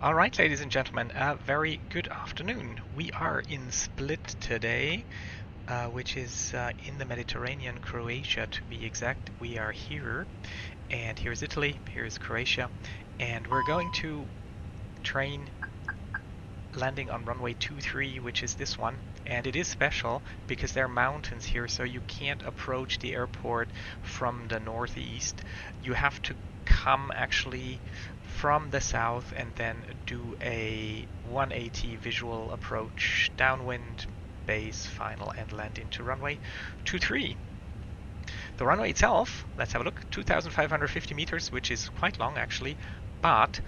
All right, ladies and gentlemen, a very good afternoon. We are in Split today, which is in the Mediterranean, Croatia to be exact. We are here, and here's Italy, here's Croatia, and we're going to train landing on runway 23, which is this one. And it is special because there are mountains here, so you can't approach the airport from the northeast. You have to come actually from the south and then do a 180 visual approach downwind, base, final, and land into runway 23. The runway itself, let's have a look, 2,550 meters, which is quite long actually, but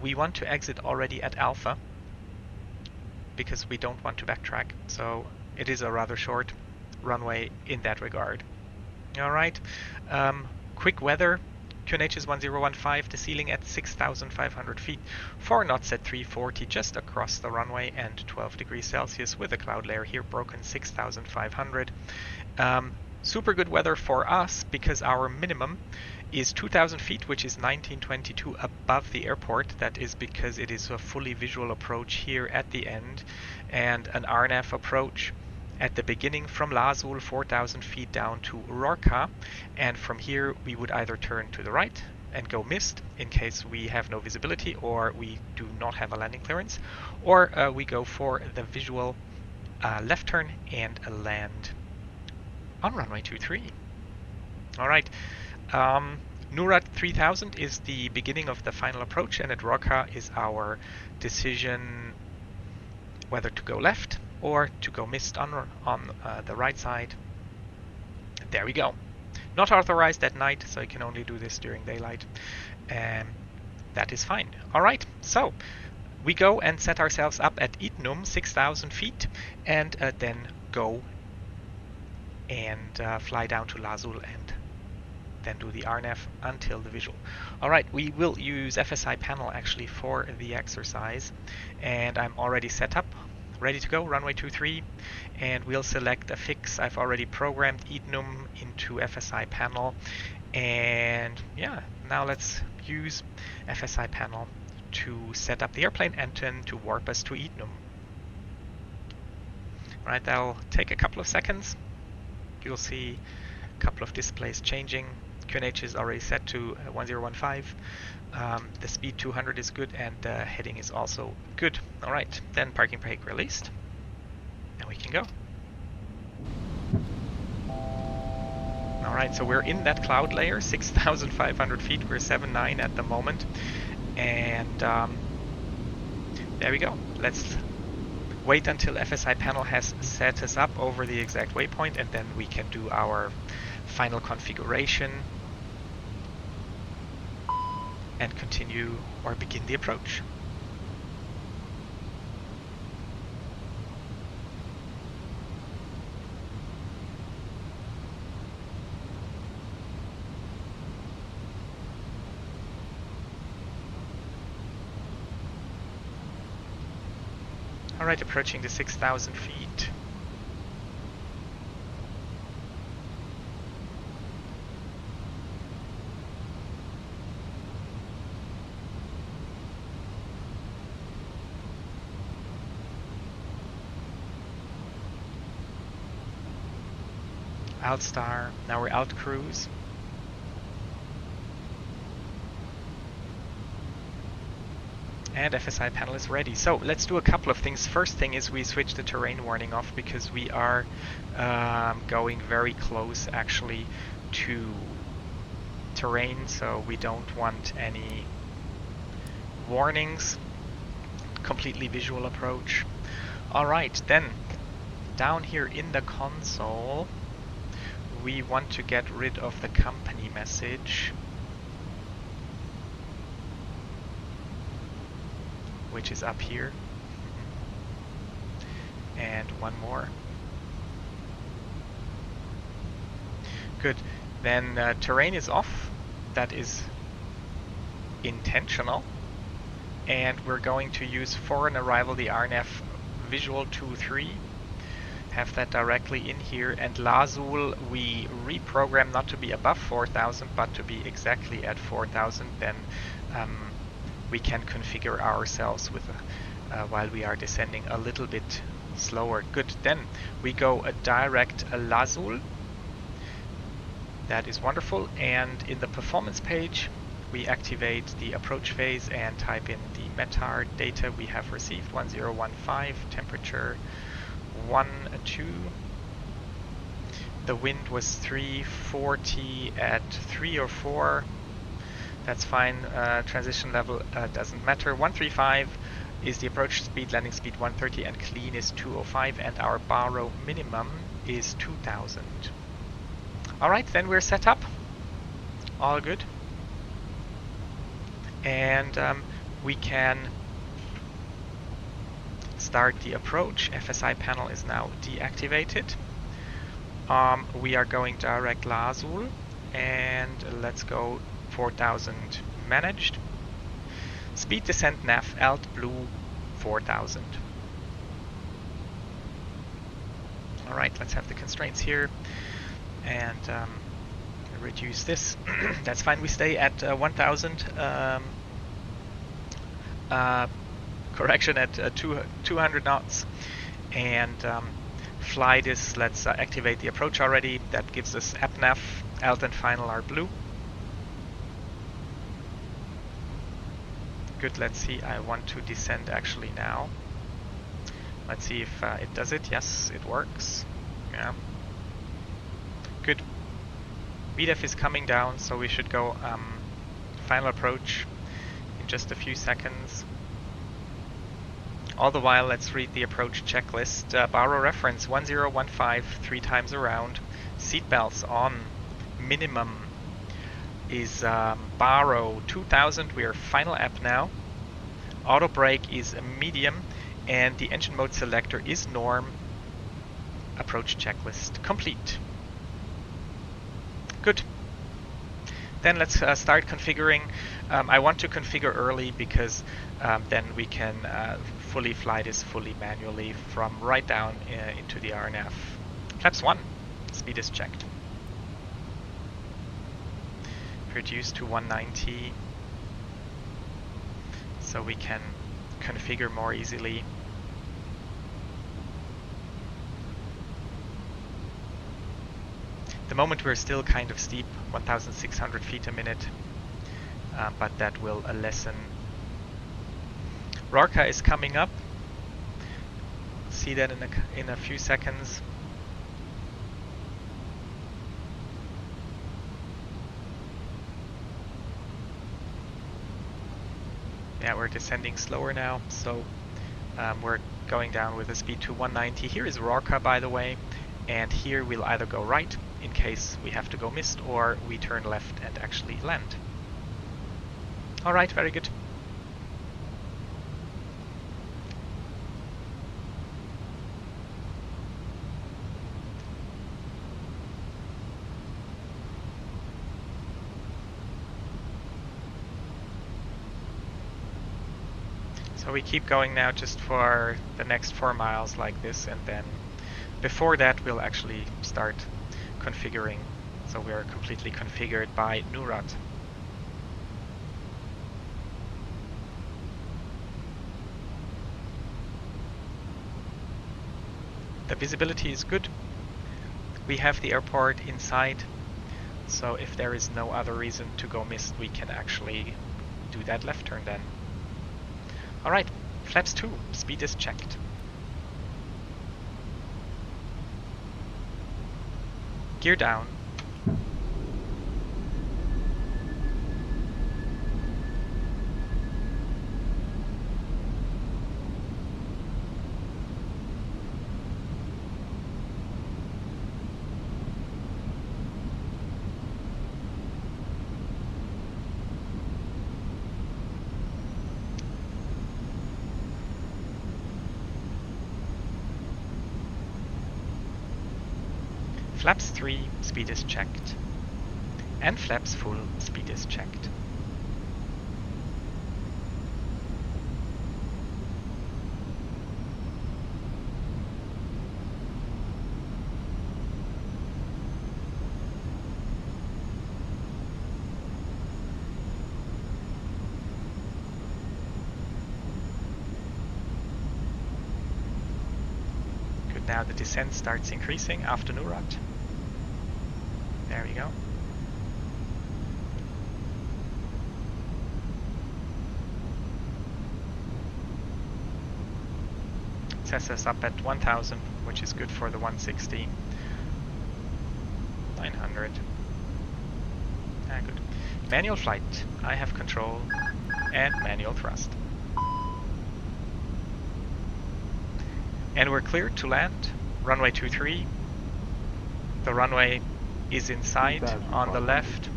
we want to exit already at Alpha because we don't want to backtrack, so it is a rather short runway in that regard. All right, quick weather. QNH is 1015, the ceiling at 6,500 feet, 4 knots at 340 just across the runway, and 12 degrees Celsius with a cloud layer here broken 6,500. Super good weather for us because our minimum is 2,000 feet, which is 1922 above the airport. That is because it is a fully visual approach here at the end, and an RNAV approach at the beginning from Lazul 4,000 feet down to Rorca, and from here we would either turn to the right and go mist in case we have no visibility or we do not have a landing clearance, or we go for the visual left turn and land on runway 23. All right. Nurat 3000 is the beginning of the final approach, and at Rorca is our decision whether to go left or to go mist on the right side. There we go. Not authorized at night, so you can only do this during daylight. That is fine. All right, so we go and set ourselves up at Idnum, 6,000 feet, and then go and fly down to Lazul and then do the RNAV until the visual. All right, we will use FSI panel actually for the exercise, and I'm already set up, ready to go, runway 23, and we'll select a fix. I've already programmed Idnum into FSI panel, and yeah, now let's use FSI panel to set up the airplane and then to warp us to Idnum. All right, that'll take a couple of seconds. You'll see a couple of displays changing. QNH is already set to 1015. The speed 200 is good, and the heading is also good. All right, then parking brake released, and we can go. All right, so we're in that cloud layer, 6,500 feet. We're 7.9 at the moment, and there we go. Let's wait until FSI panel has set us up over the exact waypoint, and then we can do our final configuration and continue or begin the approach. All right, approaching the 6,000 feet. Outstar, now we're out cruise. And FSI panel is ready. So let's do a couple of things. First thing is we switch the terrain warning off because we are going very close actually to terrain, so we don't want any warnings. Completely visual approach. All right, then down here in the console, we want to get rid of the company message, which is up here, and one more. Good. Then terrain is off. That is intentional, and we're going to use for an arrival the RNAV visual 2-3. Have that directly in here, and Lazul we reprogram not to be above 4,000 but to be exactly at 4,000. Then we can configure ourselves with while we are descending a little bit slower. Good. Then we go a direct Lazul. That is wonderful. And in the performance page, we activate the approach phase and type in the METAR data we have received, 1015, temperature 12. The wind was 340 at 3 or 4. That's fine. Transition level doesn't matter. 135 is the approach speed, landing speed 130, and clean is 205, and our baro minimum is 2000. Alright, then we're set up. All good. And we can start the approach. FSI panel is now deactivated. We are going direct Lazul, and let's go 4000 managed. Speed descent nav alt blue 4000. Alright, let's have the constraints here and reduce this. That's fine, we stay at 1000. Correction, at 200 knots, and fly this. Let's activate the approach already. That gives us app nav, alt and final are blue. Good, let's see. I want to descend actually now. Let's see if it does it. Yes, it works. Yeah. Good. VDEF is coming down, so we should go final approach in just a few seconds. All the while, let's read the approach checklist. Baro reference 1015, 3 times around. Seatbelts on. Minimum is baro 2000. We are final app now. Auto brake is medium, and the engine mode selector is norm. Approach checklist complete. Good. Then let's start configuring. I want to configure early because then we can fully fly this fully manually from right down into the RNF. Flaps 1, speed is checked. Reduced to 190 so we can configure more easily. The moment we're still kind of steep, 1,600 feet a minute, but that will lessen. Rorca is coming up. See that in a few seconds. Yeah, we're descending slower now, so we're going down with a speed to 190. Here is Rorca, by the way, and here we'll either go right in case we have to go mist, or we turn left and actually land. Alright, very good. So we keep going now just for the next 4 miles like this, and then before that we'll actually start configuring. So we are completely configured by Nurat. The visibility is good. We have the airport inside, so if there is no other reason to go mist, we can actually do that left turn then. Alright, flaps 2, speed is checked. Gear down. Flaps 3, speed is checked. And flaps full, speed is checked. now the descent starts increasing after Nurat. There we go. Sets us up at 1000, which is good for the 160. 900. Ah, good. Manual flight. I have control. And manual thrust. And we're cleared to land. Runway 23. The runway is in sight on the left.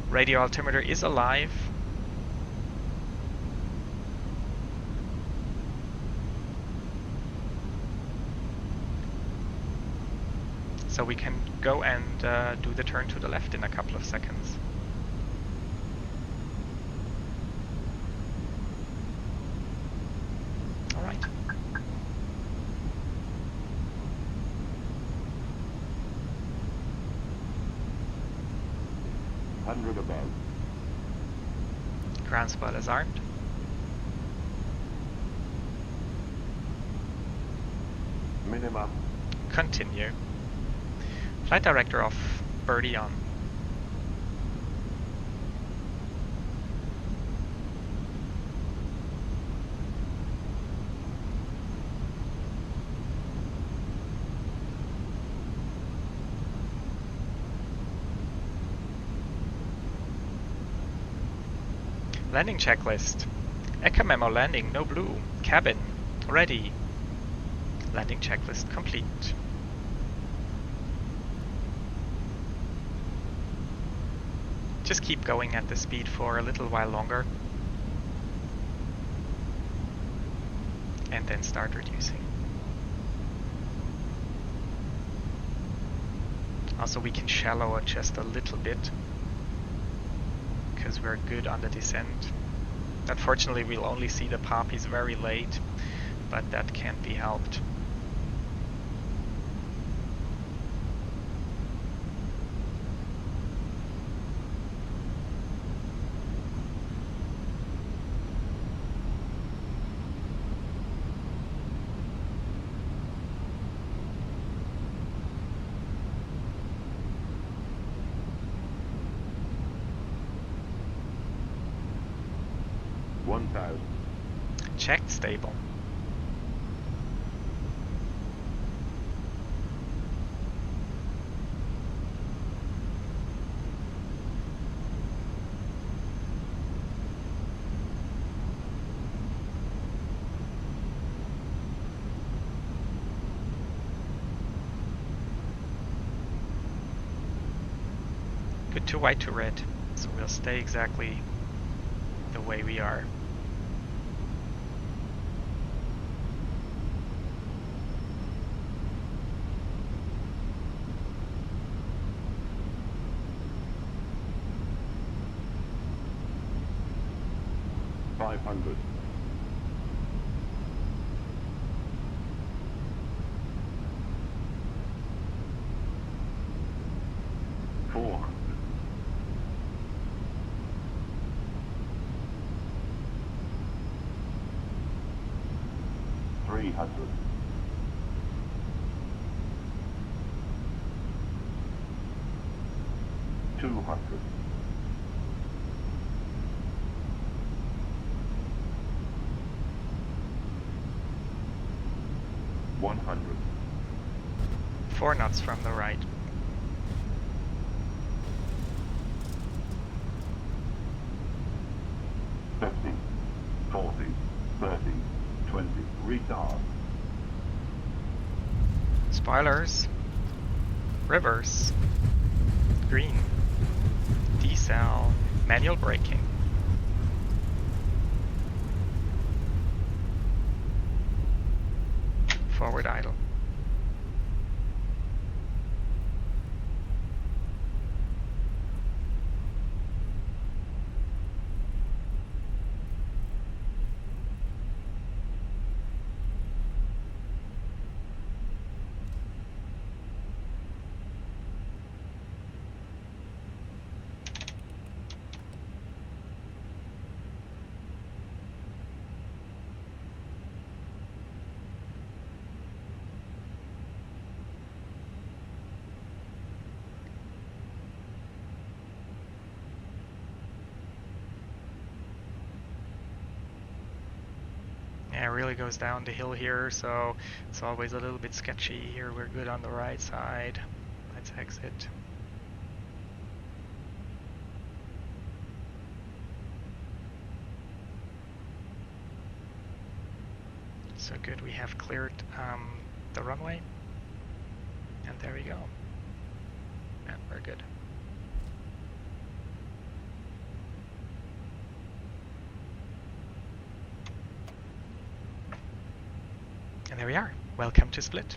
Radio altimeter is alive. So we can go and do the turn to the left in a couple of seconds. All right. Above. Ground spoilers armed. Minimum. Continue. Flight director off. Birdie on. Landing checklist. Echo memo landing, no blue. Cabin, ready. Landing checklist complete. Just keep going at the speed for a little while longer. And then start reducing. Also, we can shallow it just a little bit, because we're good on the descent. Unfortunately, we'll only see the poppies very late, but that can't be helped. Checked stable. Good to white to red, so we'll stay exactly the way we are. $500. $400. $300. $200. $100. 4 knots from the right. $50, $40, $30, $20. Retard. Spoilers. Reverse. Green. Decel. Manual braking. Forward idle. Yeah, it really goes down the hill here, so it's always a little bit sketchy. Here we're good on the right side. Let's exit. So good, we have cleared the runway. And there we go. And we're good. And there we are. Welcome to Split.